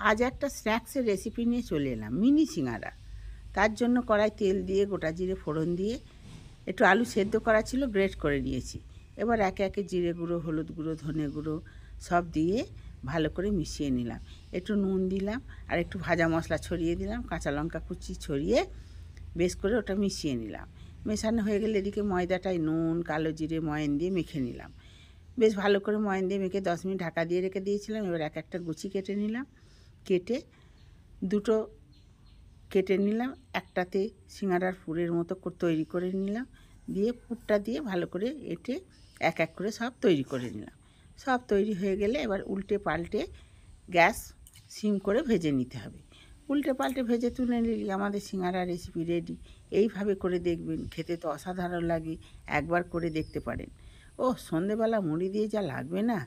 আজ একটা স্ন্যাক্সের রেসিপি নিয়ে চলে এলাম, মিনি সিঙ্গারা। তার জন্য কড়াই তেল দিয়ে গোটা জিরে ফোড়ন দিয়ে একটু আলু সেদ্ধ করা ছিল, গ্রেট করে নিয়েছি। এবার একে একে জিরে গুঁড়ো, হলুদ গুঁড়ো, ধনে গুঁড়ো সব দিয়ে ভালো করে মিশিয়ে নিলাম। একটু নুন দিলাম আর একটু ভাজা মশলা ছড়িয়ে দিলাম, কাঁচা লঙ্কা কুচি ছড়িয়ে বেশ করে ওটা মিশিয়ে নিলাম। মেশানো হয়ে গেলে এদিকে ময়দাটায় নুন, কালো জিরে, ময়ান দিয়ে মেখে নিলাম। বেশ ভালো করে ময়ান দিয়ে মেখে 10 মিনিট ঢাকা দিয়ে রেখে দিয়েছিলাম। এবার এক একটা গুচি কেটে নিলাম, কেটে দুটো কেটে নিলাম, একটাতে সিঙ্গারার পুরের মতো তৈরি করে নিলাম, দিয়ে পুরটা দিয়ে ভালো করে এঁটে এক এক করে সব তৈরি করে নিলাম। সব তৈরি হয়ে গেলে এবার উল্টে পাল্টে গ্যাস সিম করে ভেজে নিতে হবে। উল্টে পাল্টে ভেজে তুলে নিলে আমাদের সিঙ্গারা রেসিপি রেডি। এইভাবে করে দেখবেন, খেতে তো অসাধারণ লাগে, একবার করে দেখতে পারেন। ও সন্ধেবেলা মুড়ি দিয়ে যা লাগবে না।